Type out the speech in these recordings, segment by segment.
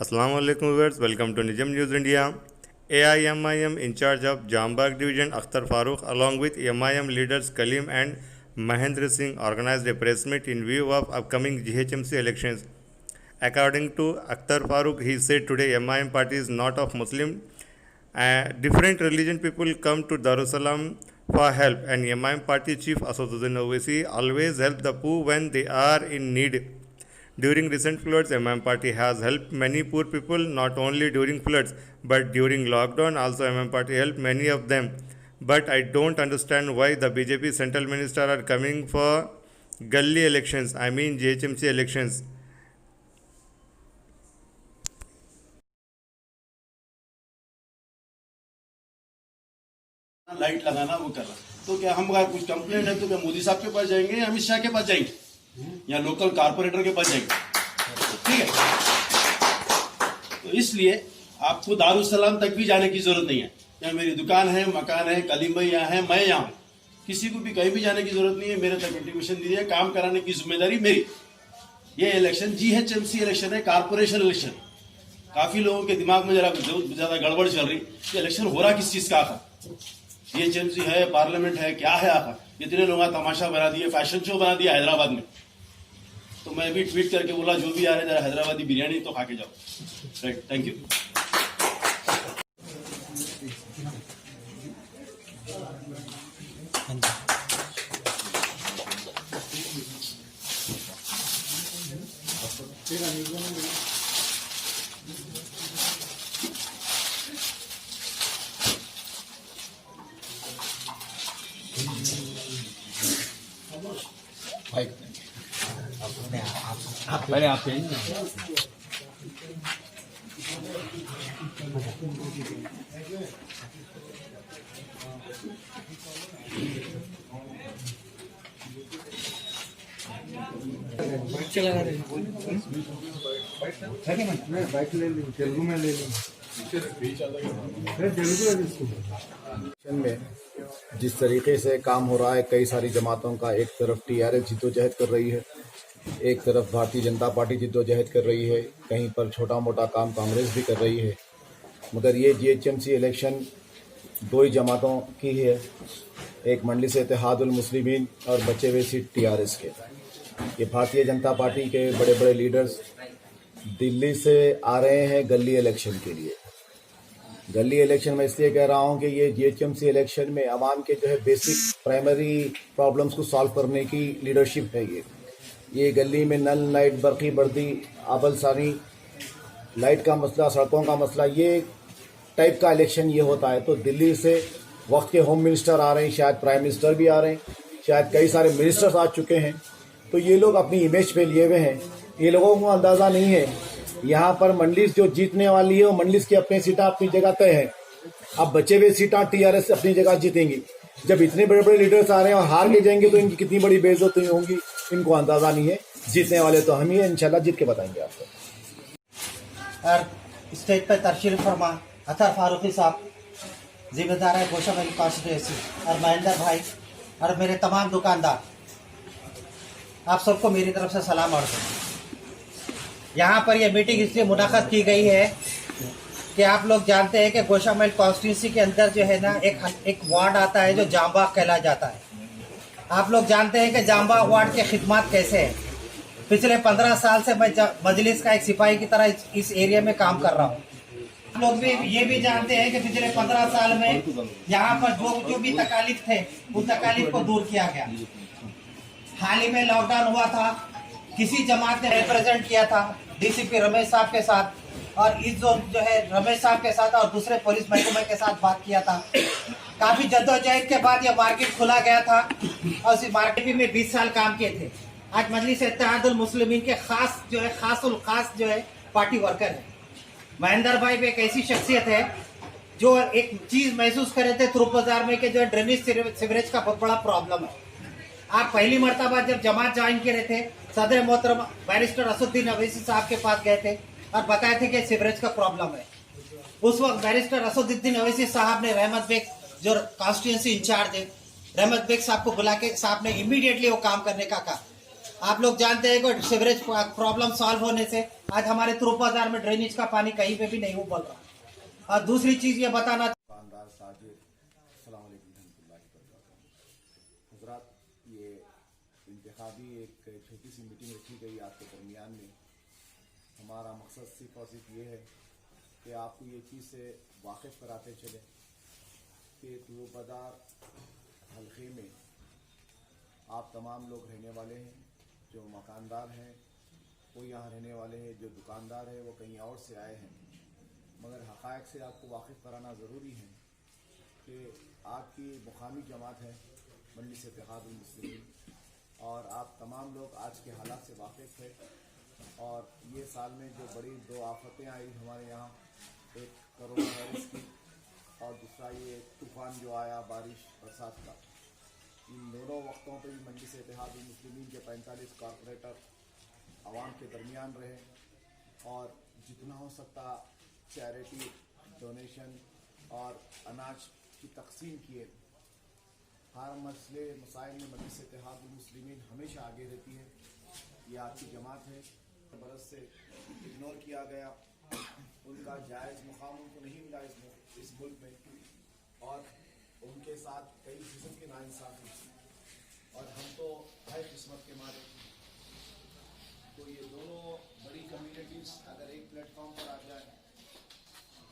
Assalamu alaikum viewers, welcome to Nizam News India. AIMIM in charge of Jambagh division Akhtar Farooq along with MIM leaders Kalim and Mahendra Singh organized a press meet in view of upcoming GHMC elections. According to Akhtar Farooq, he said today MIM party is not of Muslim. Different religion people come to Darussalam for help, and MIM party chief Asaduddin Owaisi always help the poor when they are in need. During recent floods, MIM party has helped many poor people not only during floods but during lockdown. Also, MIM party helped many of them. But I don't understand why the BJP central minister are coming for gully elections. I mean GHMC elections. Light लगाना वो कर रहा तो क्या हम अगर कुछ complaint है तो क्या मोदी साहब के पास जाएंगे या अमित शाह के पास जाएंगे या लोकल कारपोरेटर के पास जाएंगे? ठीक है, तो इसलिए आपको दारुसलाम तक भी जाने की जरूरत नहीं है। यहाँ मेरी दुकान है, मकान है, कलीम भाई यहाँ है, मैं यहाँ हूँ, किसी को भी कहीं भी जाने की जरूरत नहीं है। मेरे तक इंटीमेशन दी है, काम कराने की जिम्मेदारी मेरी। ये इलेक्शन GHMC इलेक्शन है, कारपोरेशन इलेक्शन। काफी लोगों के दिमाग में जरा ज्यादा गड़बड़ चल रही कि इलेक्शन हो रहा किस चीज का आखिर, GHMC है, पार्लियामेंट है, क्या है आखिर। इतने लोग तमाशा बना दिए, फैशन शो बना दिया हैदराबाद में। तो मैं भी ट्वीट करके बोला जो भी आ रहे जरा हैदराबादी बिरयानी तो खा के जाओ। Right, thank you. पहले आप तेलुगु में ले में जिस तरीके से काम हो रहा है, कई सारी जमातों का, एक तरफ TRS जिद्दोजहद कर रही है, एक तरफ भारतीय जनता पार्टी जिद्दोजहद कर रही है, कहीं पर छोटा मोटा काम कांग्रेस भी कर रही है। मगर ये GHMC इलेक्शन दो ही जमातों की है, एक मजलिस इत्तेहादुल मुस्लिमीन और बचे हुए सीट TRS के। ये भारतीय जनता पार्टी के बड़े बड़े लीडर्स दिल्ली से आ रहे हैं गली इलेक्शन के लिए। गली इलेक्शन में इसलिए कह रहा हूं कि ये GHMC इलेक्शन में आवाम के जो है बेसिक प्राइमरी प्रॉब्लम्स को सॉल्व करने की लीडरशिप है। ये गली में नल, लाइट, बरकी, बर्दी, आबल सानी, लाइट का मसला, सड़कों का मसला, ये टाइप का इलेक्शन ये होता है। तो दिल्ली से वक्त के होम मिनिस्टर आ रहे हैं, शायद प्राइम मिनिस्टर भी आ रहे हैं, शायद कई सारे मिनिस्टर्स आ चुके हैं। तो ये लोग अपनी इमेज पे लिए हुए हैं। ये लोगों को अंदाजा नहीं है यहाँ पर मंडलिस जो जीतने वाली है वो मंडलिस की अपनी सीटें अपनी जगह तय है। अब बचे हुए सीटें TRS अपनी जगह जीतेंगी। जब इतने बड़े बड़े लीडर्स आ रहे हैं और हार के जाएंगे तो इनकी कितनी बड़ी बेइज्जती होंगी, इनको अंदाजा नहीं है। जीतने वाले तो हम ही हैं, इंशाल्लाह जीत के बताएंगे आपको। और स्टेज पर तशरीफ फरमा अख्तर फारूकी साहब, जिम्मेदार है गोशामहल कॉन्स्टिट्यूंसी, और महेंद्र भाई और मेरे तमाम दुकानदार, आप सबको मेरी तरफ से सलाम अर्ज़ है। यहाँ पर यह मीटिंग इसलिए मुनाक़द की गई है कि आप लोग जानते हैं कि गोशामहल कॉन्स्टिट्यूंसी के अंदर जो है ना एक वार्ड आता है जो जामबाग कहला जाता है। आप लोग जानते हैं कि जामबाग वार्ड के खिदमात कैसे हैं। पिछले 15 साल से मैं मजलिस का एक सिपाही की तरह इस एरिया में काम कर रहा हूँ। आप लोग भी ये भी जानते हैं कि पिछले 15 साल में यहाँ पर जो भी तकालीफ थे उन तकालीफ को दूर किया गया। हाल ही में लॉकडाउन हुआ था, किसी जमात ने रिप्रेजेंट किया था DCP रमेश साहब के साथ, और इस जो है रमेश साहब के साथ और दूसरे पुलिस महकमे के साथ बात किया था। काफी जद्दोजहद के बाद यह मार्केट खोला गया था और इस मार्केट में 20 साल काम किए थे। आज मजलिस इत्तेहादुल मुस्लिमीन के खास जो है पार्टी वर्कर है। महेंद्र भाई भी एक ऐसी शख्सियत है जो एक चीज महसूस कर रहे थे तुरुप बाजार में कि जो ड्रेनेज सीवरेज का बहुत बड़ा प्रॉब्लम है। आप पहली मरतबा जब जमात ज्वाइन किए रहे थे, सदर मोहतरम बैरिस्टर असदुद्दीन अवैसी साहब के पास गए थे और बताए थे कि सीवरेज का प्रॉब्लम है। उस वक्त बैरिस्टर असदुद्दीन अवैसी साहब ने रहमत बेग जो कॉन्स्टिट्यूंसी इंचार्ज है, रहमत बेग साहब को बुला के साहब ने इमीडिएटली वो काम करने का कहा आप लोग जानते हैं कि सीवरेज प्रॉब्लम सॉल्व होने से आज हमारे तुरुप बाजार में ड्रेनेज का पानी कहीं पे भी नहीं उबल रहा। और दूसरी चीज ये बताना, दुकानदार ताजिर, अस्सलाम वालेकुम रहमतुल्लाहि व बरकातहू। हज़रात, ये इंतखाबी एक छोटी सी मीटिंग रखी गई आपके दरमियान में। हमारा मकसद सिर्फ और सिर्फ ये है कि आपको ये चीज़ से वाकिफ़ कराते चले कि तुरुप बाजार हल्के में आप तमाम लोग रहने वाले हैं। जो मकानदार हैं वो यहाँ रहने वाले हैं, जो दुकानदार है वो कहीं और से आए हैं। मगर हक़ाइक़ से आपको वाकिफ़ कराना ज़रूरी है कि आपकी मुकामी जमात है मजलिस इत्तेहादुल मुस्लिमीन, और आप तमाम लोग आज के हालात से वाकिफ़ है। और ये साल में जो बड़ी दो आफतें आई हमारे यहाँ, एक कोरोना वायरस की और दूसरा ये तूफ़ान जो आया बारिश बरसात का, इन दोनों वक्तों पर भी मजलिस इत्तेहादुल मुस्लिमीन के 45 कॉरपोरेटर आवाम के दरमियान रहे और जितना हो सकता चैरिटी, डोनेशन और अनाज की तकसीम किए। हर मसले मसाइल में मजलिस इत्तेहादुल मुस्लिमीन हमेशा आगे रहती है। ये आपकी जमात है, बरस से इग्नोर किया गया, उनका जायज़ मुकाम उनको नहीं मिला इस मुल्क में, और उनके साथ कई किस्म की नाइंसाफ़ी, और हम तो है किस्मत के मारे। तो ये दोनों बड़ी कम्युनिटीज़ अगर एक प्लेटफॉर्म पर आ जाए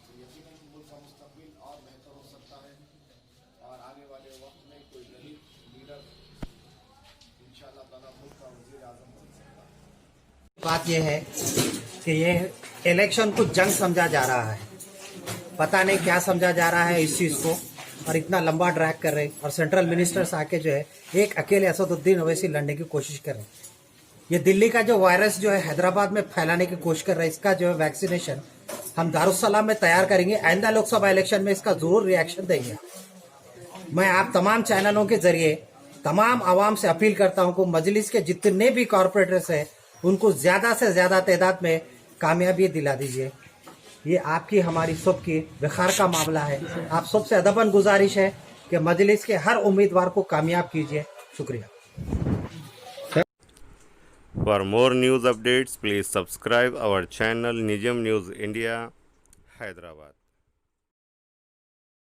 तो यकीनन मुल्क का मुस्तक़बिल और बेहतर हो सकता है, और आने वाले वक्त में कोई गरीब लीडर इंशाअल्लाह ताला मुल्क का वज़ीर आज़म बन सकता है। बात यह है कि ये इलेक्शन को जंग समझा जा रहा है, पता नहीं क्या समझा जा रहा है इस चीज को, और इतना लंबा ड्रैग कर रहे हैं। और सेंट्रल मिनिस्टर्स आके जो है एक अकेले असदुद्दीन ओवैसी लड़ने की कोशिश कर रहे हैं। ये दिल्ली का जो वायरस जो है हैदराबाद में फैलाने की कोशिश कर रहे हैं, इसका जो है वैक्सीनेशन हम दारुस्सलाम में तैयार करेंगे। आइंदा लोकसभा इलेक्शन में इसका जरूर रिएक्शन देंगे। मैं आप तमाम चैनलों के जरिए तमाम आवाम से अपील करता हूं कि मजलिस के जितने भी कॉरपोरेटर्स हैं उनको ज्यादा से ज्यादा तादाद में कामयाबी दिला दीजिए। ये आपकी हमारी सब की वखार का मामला है। आप सबसे अदबन गुजारिश है कि मजलिस के हर उम्मीदवार को कामयाब कीजिए। शुक्रिया। For more news updates, please subscribe our channel Nijam News India, Hyderabad.